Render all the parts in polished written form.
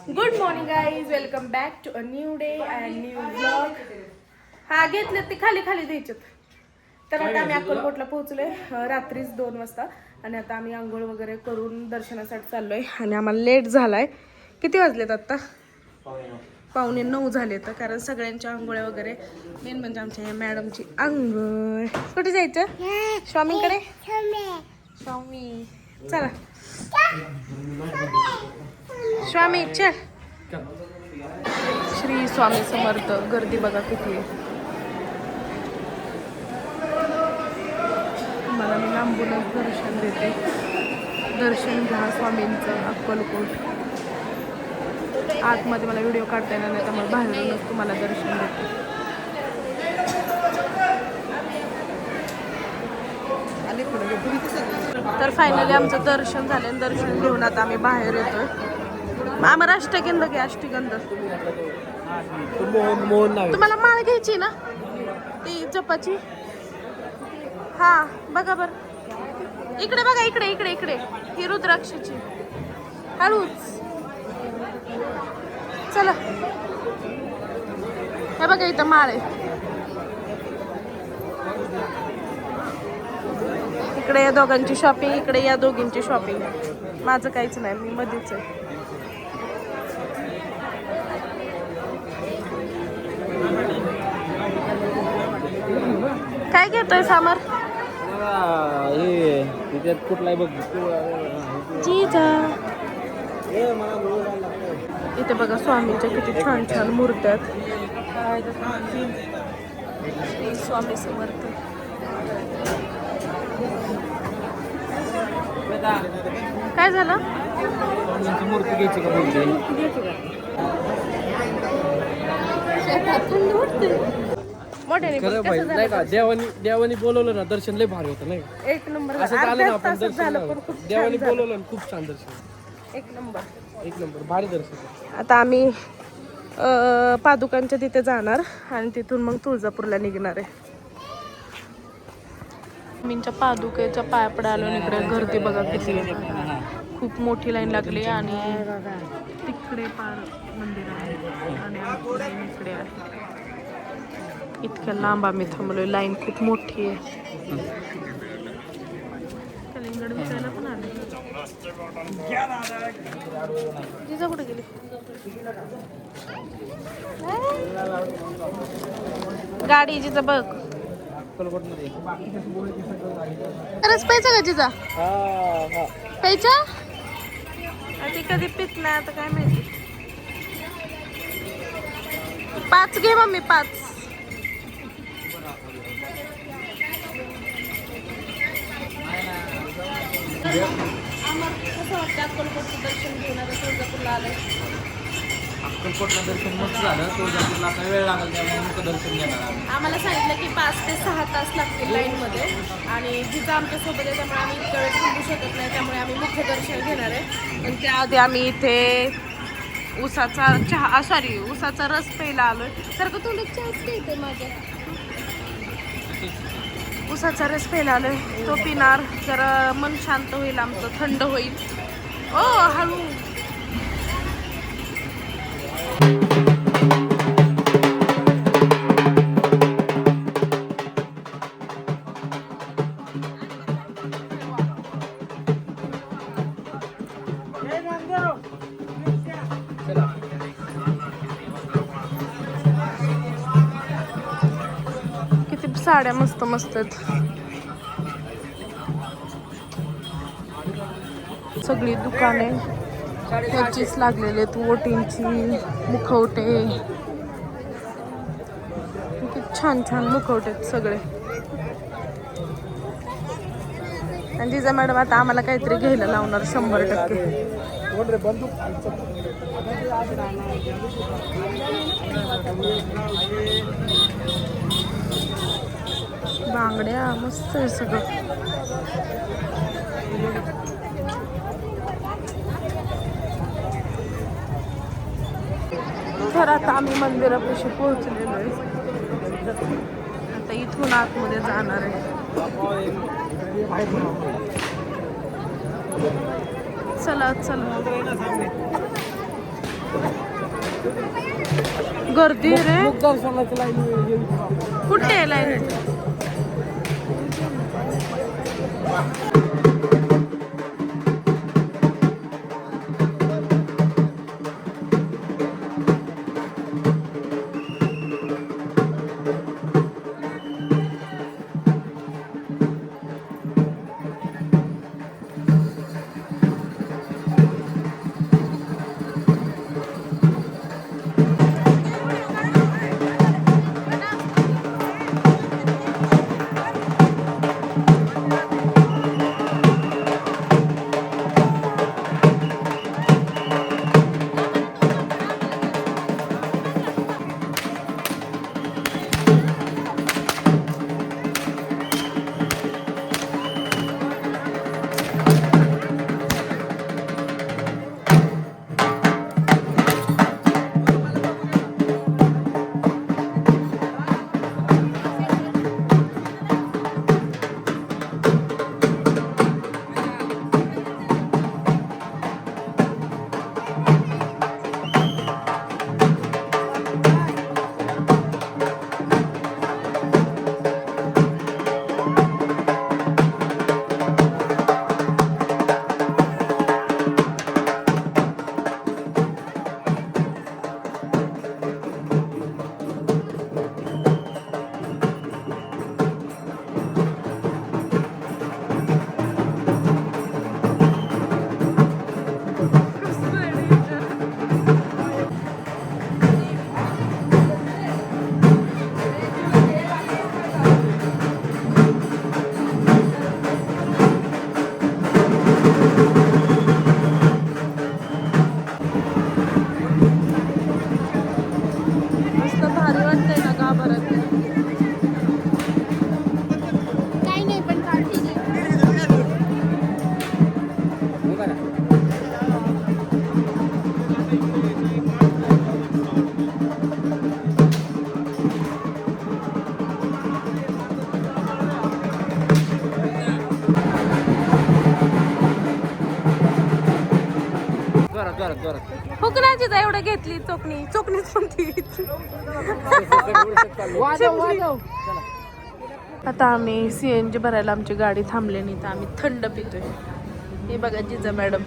Good morning guys, welcome back to a new day and new vlog. हा घेतले ते खाली खाली द्यायचे. तर आता आम्ही अक्कलकोटला पोहोचलोय रात्रीच 2 वाजता आणि आता आम्ही आंघोळ वगैरे करून दर्शनासाठी चाललोय आणि आम्हाला लेट झालाय. किती वाजलेत आता? 8:45 झाले. तर कारण सगळ्यांच्या आंघोळ्या वगैरे, मेन म्हणजे आमच्या या मॅडमची आंघोळ. कुठे जायचं? स्वामींकडे. स्वामी चला स्वामी चल. श्री स्वामी समर्थ. गर्दी बघा किती आहे. मला मी लांबूनच दर्शन देते. दर्शन घ्या स्वामींचं अक्कलकोट. आतमध्ये मला व्हिडिओ काढता येणार नाही त्यामुळे बाहेरूनच तुम्हाला दर्शन देते. तर फायनली आमचं दर्शन झालं. दर्शन घेऊन आता आम्ही बाहेर येतोय. आम्हाला अष्टगंध घ्या. अष्टगंध तुम्हाला माळ घ्यायची ना ती जपाची? हा बघा बर इकडे बघा. इकडे इकडे इकडे ही रुद्राक्षाची. हळूच चला. हे बघा इथं माळ आहे. इकडे या दोघांची शॉपिंग, इकडे या दोघींची शॉपिंग. माझं काहीच नाही, मी मध्येच आहे. काय घेतोय सामर? कुठलाय बघ जीजा. इथे बघा स्वामींच्या किती छान छान मूर्त्या आहेत. श्री स्वामी समर्थ. काय झालं? मूर्ती घ्यायची का नाही का? देवानी बोलवलं ना, दर्शन लय भारी होतं नाही. एक नंबर. असं झालं ना, आपण झालं पण दर्शन खूप देवानी बोलवलं ना, खूप छान दर्शन. एक नंबर भारी दर्शन. आता आम्ही पादुकांच्या तिथे जाणार आणि तिथून मग तुळजापूरला निघणार आहे. मींच्या पादुकेच्या पाया पडायला इकडे गर्दी बघा किती आहे. खूप मोठी लाईन लागली आणि तिकडे पार मंदिर आहे आणि इकडे आहे. इतक्या लांब आम्ही थांबलोय. लाईन खूप मोठी आहे. कलिंगड विकायला पण आले. जिजा कुठे गेली? गाडी जिजा बघ. खरंच प्यायचा का जिजा? प्यायचा? ती कधी पित नाही आता काय माहिती. 5 घे मम्मी 5. कसं वाटतं अक्कलकोटचं दर्शन घेऊन आता तुळजापूरला आलंय? अक्कलकोटला दर्शन मस्त झालं. तुळजापूरला आता वेळ लागेल त्यामुळे मुख दर्शन घेणार. आम्हाला सांगितलं की 5 ते 6 तास लागतील लाईनमध्ये आणि जिथं आमच्यासोबत आहे त्यामुळे आम्ही इतका वेळ थांबू शकत नाही. त्यामुळे आम्ही मुख्य दर्शन घेणार आहे. पण त्याआधी आम्ही इथे ऊसाचा रस प्यायला आलोय. सारखं तोंडात चहाच येते माझ्या. ऊसाचा रस प्यायला आलोय. तो पिणार जरा मन शांत होईल आमचं, थंड होईल. ओ हळू. किती साड्या मस्त मस्त आहेत. सगळी दुकाने ह्याचीच लागलेली आहेत. वोटिंगची, मुखवटे. किती छान छान मुखवटे आहेत सगळे. आणि जिजा मॅडम आता आम्हाला काहीतरी घ्यायला लावणार 100%. बांगड्या मस्त आहे सगळं. तर आता आम्ही मंदिरापाशी पोहोचलेलो आहे. आता इथून आतमध्ये जाणार आहे. चला चला गर्दी रे. दर्शनाची लाईन कुठे आहे लाईन? हुकनाची एवढं घेतली चोकणी आता आम्ही CNG भरायला आमची गाडी थांबली नाही तर आम्ही थंड पितोय. हे बघा जिजा मॅडम.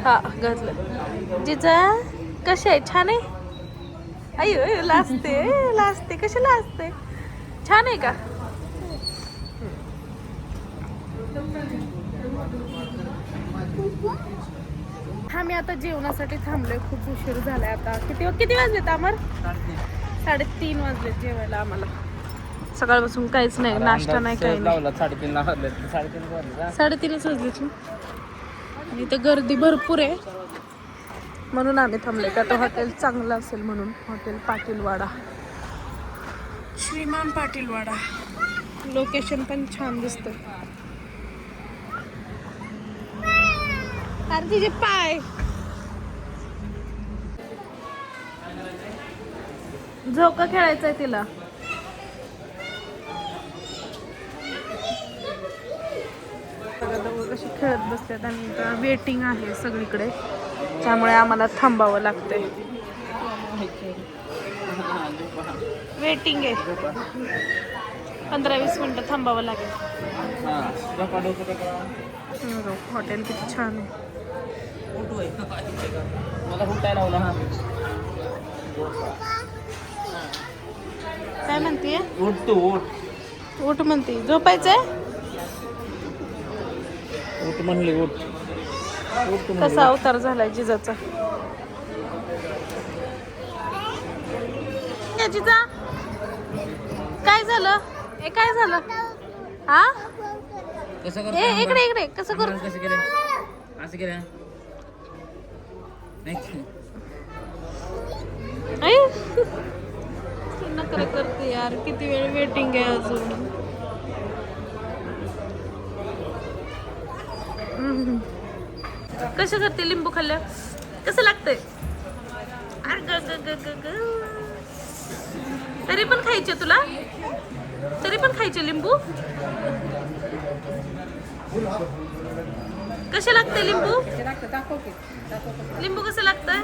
हा घातलं. जिजा कशी आहे? छान आहे. अय्यो लाजते कशी लाजते. छान आहे का? आम्ही आता जेवणासाठी थांबलोय. खूप उशीर झालाय. आता किती वाजलेत अमर? 3:30 वाजलेत जेवायला आम्हाला. सकाळपासून काहीच नाही, नाश्ता नाही, काही नाही. 3:30 वाजलेत. आणि इथं गर्दी भरपूर आहे म्हणून आम्ही थांबलोय. का तो हॉटेल चांगलं असेल म्हणून. हॉटेल पाटीलवाडा, श्रीमान पाटीलवाडा. लोकेशन पण छान दिसतं. अरे तिचे पाय. झोका खेळायचंय तिला. कशी खेळत बसतात. आणि वेटिंग आहे सगळीकडे त्यामुळे आम्हाला थांबावं लागतंय. वेटिंग आहे. 15-20 मिनिटं थांबावं लागेल. हॉटेल किती छान आहे. काय म्हणते? उठ म्हणते. झोपायचंय? कसा अवतार झालाय जिजाचा. जिजा काय झालं? काय झालं? हा इकडे कसं करू? असं केलं नखरे करते यार. किती वेळ वेटिंग आहे अजून. कसं करते? लिंबू खाल्ल्या कसं लागतंय? तरी पण खायचे तुला? तरी पण खायचे लिंबू? कसे लागते लिंबू? लिंबू कसं लागतंय?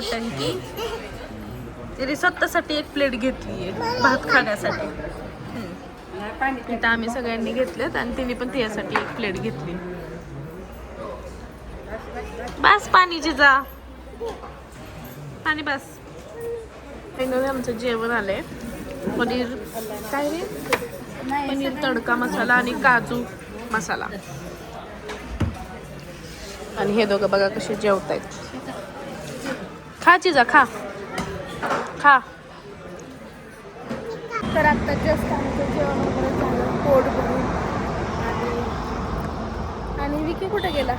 नोटंकी. तिने स्वतःसाठी एक प्लेट घेतली आहे भात खाण्यासाठी. इथं आम्ही सगळ्यांनी घेतलेत आणि तिने पण तिच्यासाठी एक प्लेट घेतली. बस पाणीची जा पाणी बस. आमचं जेवण आलंय. पनीर काय रे, पनीर तडका मसाला आणि काजू मसाला. आणि हे दोघं बघा कसे जेवतायत. खा चिजा खा खा. तर आता जस्ट आमचं जेवण वगैरे झालं पोट भरून. आणि विकी कुठे गेला?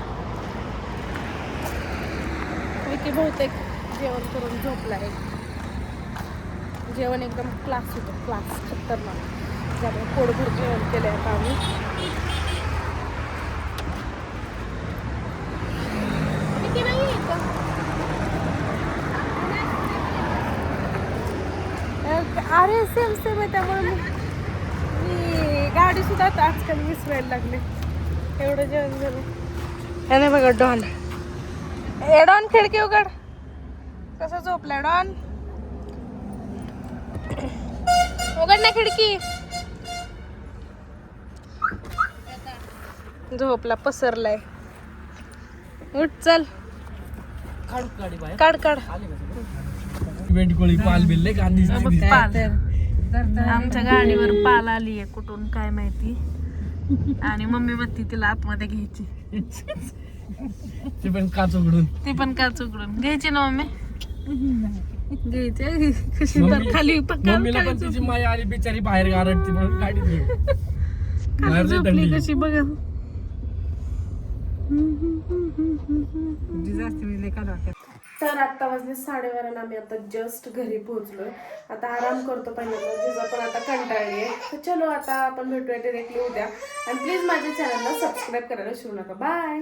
विकी बहुतेक जेवण करून झोपला आहे. जेवण एकदम क्लास होतं, क्लास खतरनाक. त्यामुळे पोटभर जेवण केलं आहे आता आम्ही. विकी नाही आहे का? अरे सेम सेम आहे. त्यामुळे मी गाडी सुद्धा आजकाल विसरायला लागले. एवढं जेवण झालं. हे नाही बघा डॉन. ए डॉन खिडकी उघड. कसं झोपला डॉन? उघड ना खिडकी. झोपला पसरलाय. उठ चल काढ काढ. पाल आमच्या गाडीवर पाल आली आहे कुठून काय माहिती. आणि मम्मी म्हणती तिला आतमध्ये घ्यायची. ती पण काच उघडून घ्यायची ना मम्मी. घ्यायची कशी तर खाली मम्मीला पण तिची माया आली बिचारी बाहेर गारडती म्हणून गाडीत झोपली कशी बघा. तर आता वाजले 12:30. आम्ही आता जस्ट घरी पोहोचलोय. आता आराम करतो पहिल्यांदा. जिजा पण आता कंटाळली आहे. तर चलो आता आपण भेटूया डिरेक्टली उद्या. आणि प्लीज माझ्या चॅनलला सबस्क्राईब करायला विसरू नका. बाय.